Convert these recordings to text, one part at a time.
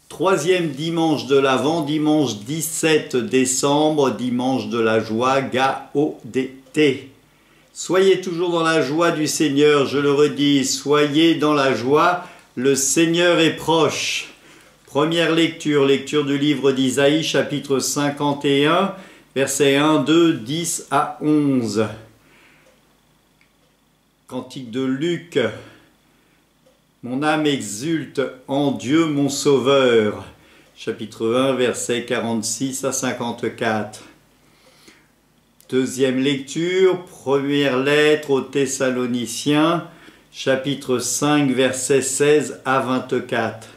Troisième dimanche de l'Avent, dimanche 17 décembre, dimanche de la joie, Gaudete. Soyez toujours dans la joie du Seigneur, je le redis, soyez dans la joie, le Seigneur est proche. Première lecture, lecture du livre d'Isaïe, chapitre 51, versets 1, 2, 10 à 11. Cantique de Luc. Mon âme exulte en Dieu mon Sauveur. Chapitre 1, versets 46 à 54. Deuxième lecture, première lettre aux Thessaloniciens, chapitre 5, versets 16 à 24.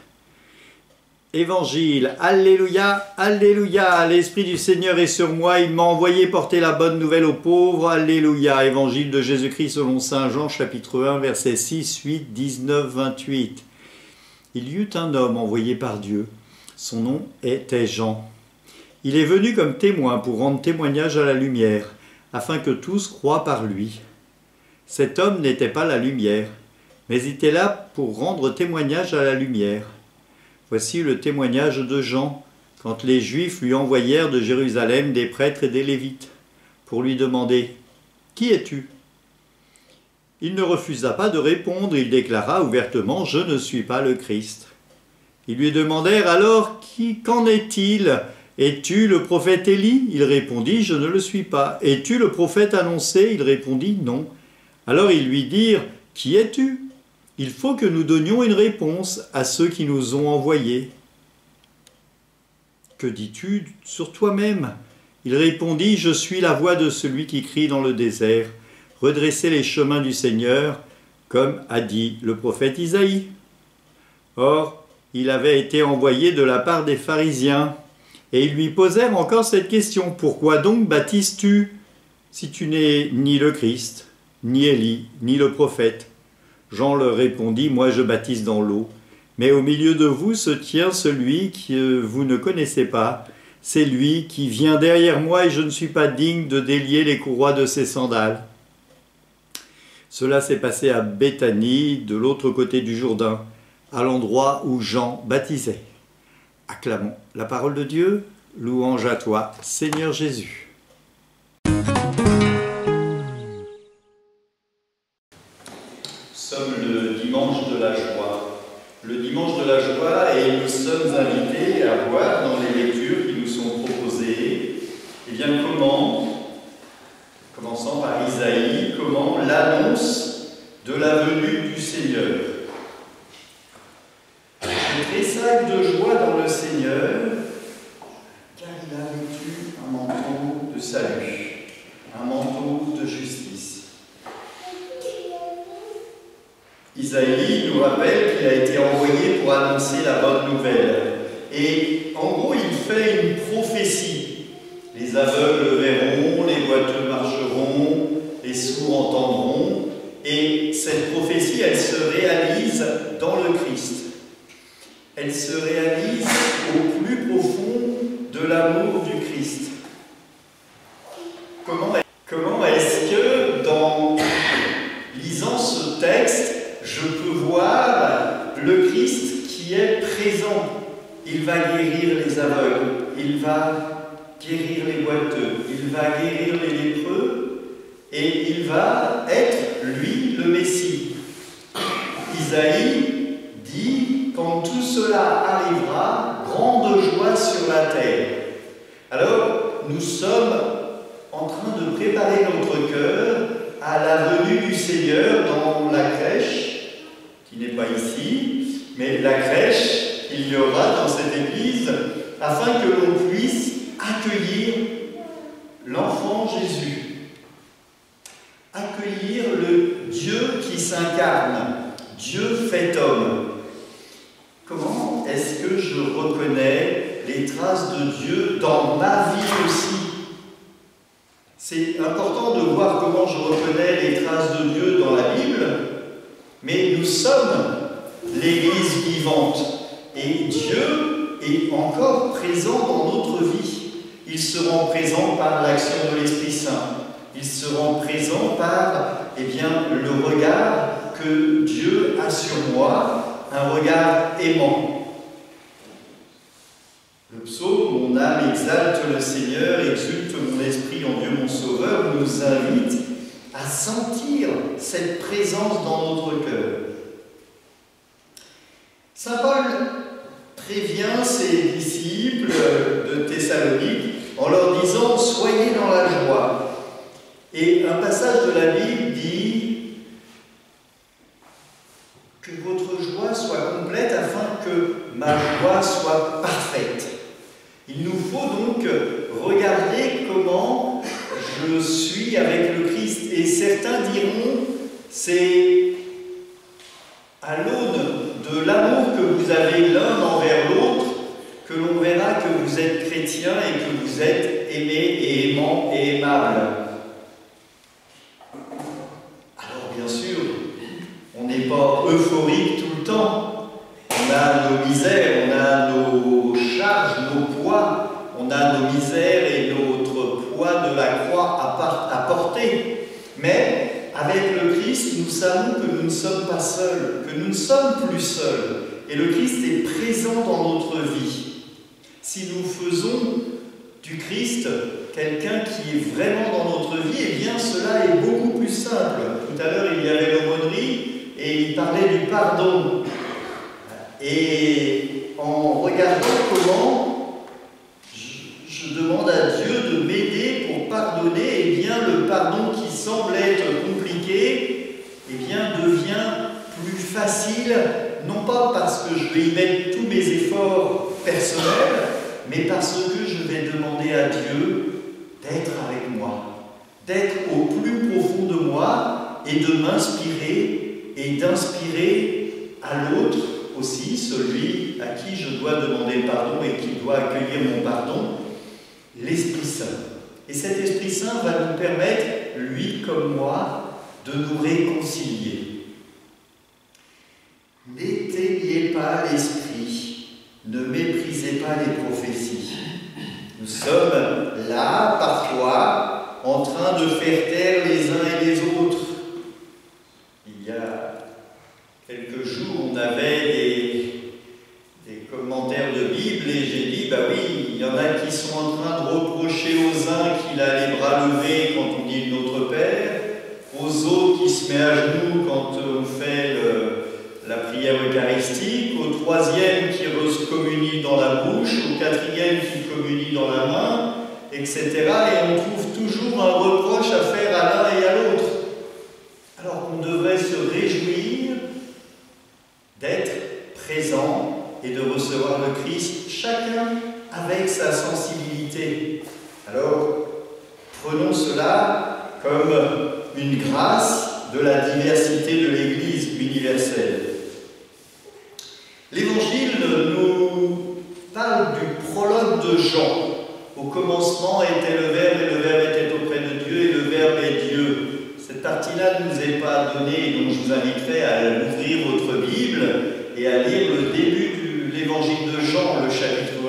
Évangile, Alléluia, Alléluia, l'Esprit du Seigneur est sur moi, il m'a envoyé porter la bonne nouvelle aux pauvres, Alléluia. Évangile de Jésus-Christ selon saint Jean, chapitre 1, versets 6, 8, 19, 28. Il y eut un homme envoyé par Dieu, son nom était Jean. Il est venu comme témoin pour rendre témoignage à la lumière, afin que tous croient par lui. Cet homme n'était pas la lumière, mais il était là pour rendre témoignage à la lumière. Voici le témoignage de Jean, quand les Juifs lui envoyèrent de Jérusalem des prêtres et des Lévites, pour lui demander « Qui es-tu » Il ne refusa pas de répondre, il déclara ouvertement « Je ne suis pas le Christ ». Ils lui demandèrent alors « Qu'en est-il ? Es-tu le prophète Élie » Il répondit « Je ne le suis pas ». « Es-tu le prophète annoncé » Il répondit « Non ». Alors ils lui dirent « Qui es-tu » Il faut que nous donnions une réponse à ceux qui nous ont envoyés. « Que dis-tu sur toi-même » Il répondit « Je suis la voix de celui qui crie dans le désert. Redressez les chemins du Seigneur, comme a dit le prophète Isaïe. » Or, il avait été envoyé de la part des pharisiens, et ils lui posèrent encore cette question « Pourquoi donc baptises-tu, si tu n'es ni le Christ, ni Élie, ni le prophète ?» Jean leur répondit, « Moi je baptise dans l'eau, mais au milieu de vous se tient celui que vous ne connaissez pas. C'est lui qui vient derrière moi et je ne suis pas digne de délier les courroies de ses sandales. » Cela s'est passé à Béthanie, de l'autre côté du Jourdain, à l'endroit où Jean baptisait. Acclamons la parole de Dieu, louange à toi, Seigneur Jésus. Nous sommes le dimanche de la joie. Le dimanche de la joie, et nous sommes invités à voir dans les lectures qui nous sont proposées, eh bien commençant par Isaïe, comment l'annonce de la venue du Seigneur. Je tressaille de joie dans le Seigneur, car il a vêtu un manteau de salut, un manteau de justice. Isaïe nous rappelle qu'il a été envoyé pour annoncer la bonne nouvelle. Et en gros, il fait une prophétie. Les aveugles verront, les boiteux marcheront, les sourds entendront. Et cette prophétie, elle se réalise dans le Christ. Elle se réalise au plus profond de l'amour du Christ. Comment est-ce que, dans lisant ce texte, je peux voir le Christ qui est présent. Il va guérir les aveugles, il va guérir les boiteux, il va guérir les lépreux et il va être, lui, le Messie. Isaïe dit, quand tout cela arrivera, grande joie sur la terre. Alors, nous sommes en train de préparer notre cœur à la venue du Seigneur dans la crèche, qui n'est pas ici, mais la crèche qu'il y aura dans cette église, afin que l'on puisse accueillir l'enfant Jésus. Accueillir le Dieu qui s'incarne, Dieu fait homme. Comment est-ce que je reconnais les traces de Dieu dans ma vie aussi? C'est important de voir comment je reconnais les traces de Dieu dans la Bible, mais nous sommes l'Église vivante et Dieu est encore présent dans notre vie. il se rend présent par l'action de l'Esprit Saint. Il se rend présent par le regard que Dieu a sur moi, un regard aimant. Le psaume « Mon âme exalte le Seigneur, exulte mon esprit en Dieu mon Sauveur » nous invite à sentir cette présence dans notre cœur. Saint Paul prévient ses disciples de Thessalonique en leur disant « Soyez dans la joie ». Et un passage de la Bible dit que votre joie soit complète afin que ma joie soit parfaite. Il nous faut donc regarder comment je suis avec le Christ. Et certains diront, c'est à l'aune de l'amour que vous avez l'un envers l'autre que l'on verra que vous êtes chrétien et que vous êtes aimé et aimant et aimable. Alors bien sûr, on n'est pas euphorique tout le temps. On a nos misères, on a nos charges, nos poids, on a nos misères et notre poids de la croix à porter. Mais avec le Christ, nous savons que nous ne sommes pas seuls, que nous ne sommes plus seuls. Et le Christ est présent dans notre vie. Si nous faisons du Christ quelqu'un qui est vraiment dans notre vie, eh bien cela est beaucoup plus simple. Tout à l'heure, il y avait l'aumônerie et il parlait du pardon. Et en regardant comment je demande à Dieu de m'aider pour pardonner, eh bien le pardon qui semble être compliqué, eh bien devient plus facile, non pas parce que je vais y mettre tous mes efforts personnels, mais parce que je vais demander à Dieu d'être avec moi, d'être au plus profond de moi et de m'inspirer et d'inspirer à l'autre aussi, celui à qui je dois demander pardon et qui doit accueillir mon pardon, l'Esprit Saint. Et cet Esprit Saint va nous permettre, lui comme moi, de nous réconcilier. N'éteignez pas l'esprit, ne méprisez pas les prophéties. Nous sommes là, parfois, en train de faire taire les uns et les autres. Il y a quelques jours, on avait des commentaires de Bible et j'ai dit, bah oui, il y en a qui sont en train de reprocher aux uns qu'il a les bras levés quand on dit Notre Père, aux autres qui se met à genoux quand on fait la prière eucharistique, au troisième qui se communie dans la bouche, au quatrième qui communie dans la main, etc. Et on trouve toujours un reproche à faire à l'un et à l'autre. Alors qu'on devrait se réjouir d'être présent et de recevoir le Christ, chacun avec sa sensibilité. Alors, prenons cela comme une grâce de la diversité de l'Église universelle. L'Évangile nous parle du prologue de Jean. Au commencement était le Verbe, et le Verbe était auprès de Dieu, et le Verbe est Dieu. Cette partie-là ne nous est pas donnée, donc je vous inviterai à ouvrir votre Bible et à lire le début de l'Évangile de Jean, le chapitre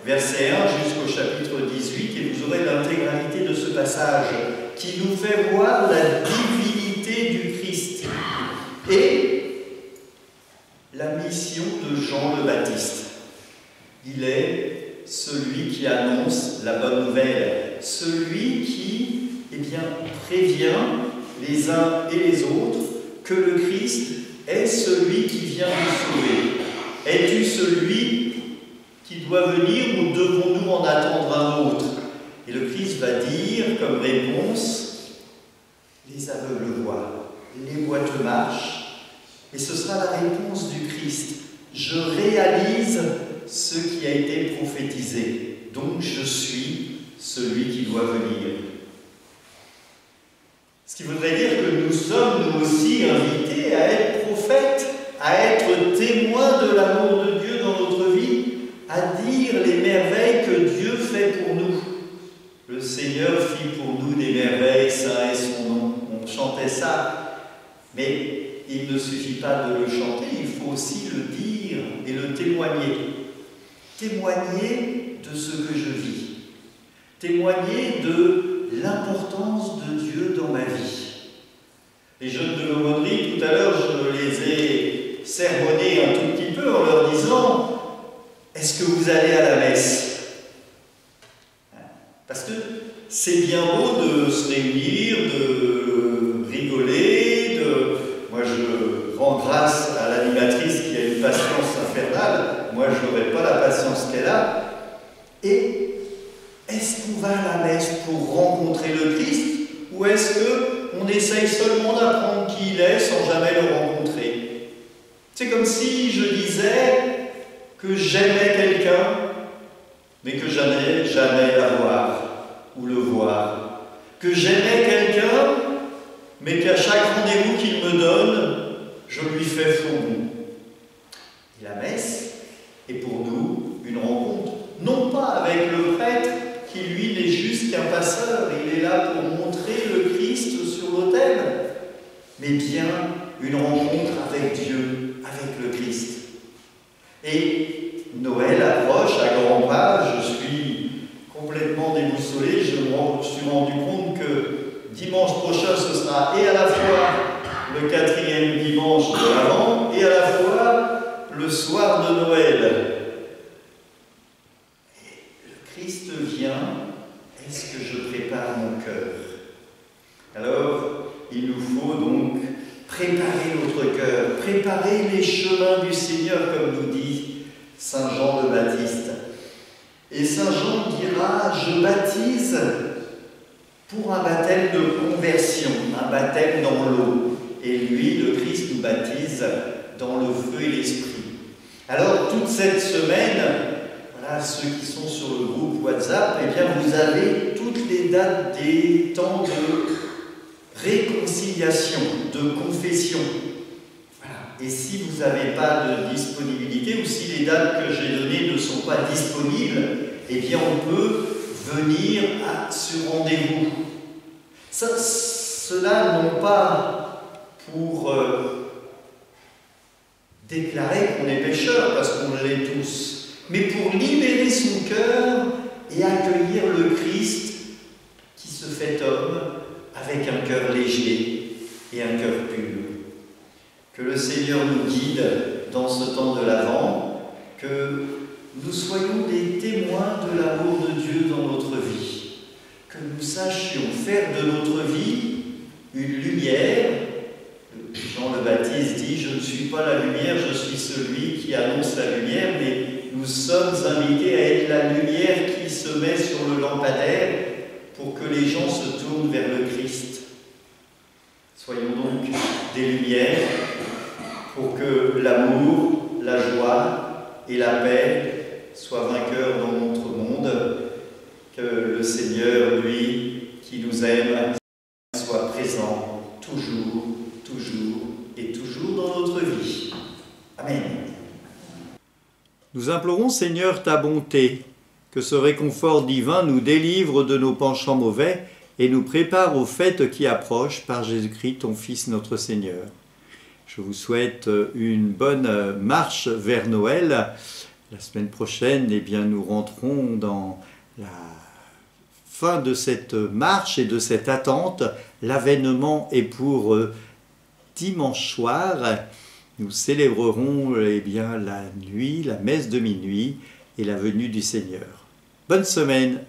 1, verset 1 jusqu'au chapitre 18, et vous aurez l'intégralité de ce passage qui nous fait voir la divinité du Christ et la mission de Jean le Baptiste. Il est celui qui annonce la bonne nouvelle, celui qui prévient les uns et les autres que le Christ est celui qui vient nous sauver. Es-tu celui qui doit venir ou devons-nous en attendre un autre? Et le Christ va dire comme réponse, les aveugles voient, les boiteux marchent. Et ce sera la réponse du Christ. Je réalise ce qui a été prophétisé. Donc je suis celui qui doit venir. Ce qui voudrait dire que nous sommes nous aussi invités à être prophètes, à être témoins de l'amour de Dieu dans notre vie, à dire les merveilles que Dieu fait pour nous. Le Seigneur fit pour nous des merveilles, saint est son nom. On chantait ça, mais il ne suffit pas de le chanter, il faut aussi le dire et le témoigner. Témoigner de ce que je vis. témoigner de l'importance de Dieu dans ma vie. Les jeunes de l'aumônerie, tout à l'heure, je les ai sermonnés un tout petit peu en leur disant « Est-ce que vous allez à la messe ?» Parce que c'est bien beau de se réunir, de rigoler, Moi, je rends grâce à l'animatrice qui a une patience infernale. Moi, je n'aurais pas la patience qu'elle a. Et est-ce qu'on va à la messe pour rencontrer le Christ, ou est-ce qu'on essaye seulement d'apprendre qui il est sans jamais le rencontrer? C'est comme si je disais que j'aimais quelqu'un, mais que je n'allais jamais la voir ou le voir. Que j'aimais quelqu'un, mais qu'à chaque rendez-vous qu'il me donne, je lui fais faux bon. Et la messe est pour nous une rencontre, non pas avec le prêtre, qui lui n'est juste qu'un passeur, il est là pour montrer le Christ sur l'autel, mais bien une rencontre avec Dieu, avec le Christ. Et Noël approche à grands pas, je suis complètement déboussolé, je me suis rendu compte que dimanche prochain ce sera et à la fois le 4e dimanche de l'Avent et à la fois le soir de Noël. Christ vient, est-ce que je prépare mon cœur? Alors, il nous faut donc préparer notre cœur, préparer les chemins du Seigneur, comme nous dit Saint Jean le Baptiste. Et Saint Jean dira, je baptise pour un baptême de conversion, un baptême dans l'eau. Et lui, le Christ, nous baptise dans le feu et l'esprit. Alors, toute cette semaine, voilà, ceux qui sont sur le groupe WhatsApp, eh bien, vous avez toutes les dates des temps de réconciliation, de confession. Voilà. Et si vous n'avez pas de disponibilité, ou si les dates que j'ai données ne sont pas disponibles, eh bien, on peut venir à ce rendez-vous. Cela non pas pour déclarer qu'on est pécheur, parce qu'on l'est tous, mais pour libérer son cœur et accueillir le Christ qui se fait homme avec un cœur léger et un cœur pur. Que le Seigneur nous guide dans ce temps de l'Avent, que nous soyons des témoins de l'amour de Dieu dans notre vie, que nous sachions faire de notre vie une lumière. Jean le Baptiste dit « Je ne suis pas la lumière, je suis celui qui annonce la lumière », mais nous sommes invités à être la lumière qui se met sur le lampadaire pour que les gens se tournent vers le Christ. Soyons donc des lumières pour que l'amour, la joie et la paix soient vainqueurs dans notre monde, que le Seigneur, lui, qui nous aime, soit présent toujours, toujours et toujours dans notre vie. Amen. Nous implorons, Seigneur, ta bonté, que ce réconfort divin nous délivre de nos penchants mauvais et nous prépare aux fêtes qui approchent par Jésus-Christ, ton Fils, notre Seigneur. Je vous souhaite une bonne marche vers Noël. La semaine prochaine, eh bien, nous rentrons dans la fin de cette marche et de cette attente. L'avènement est pour dimanche soir. Nous célébrerons eh bien, la nuit, la messe de minuit et la venue du Seigneur. Bonne semaine!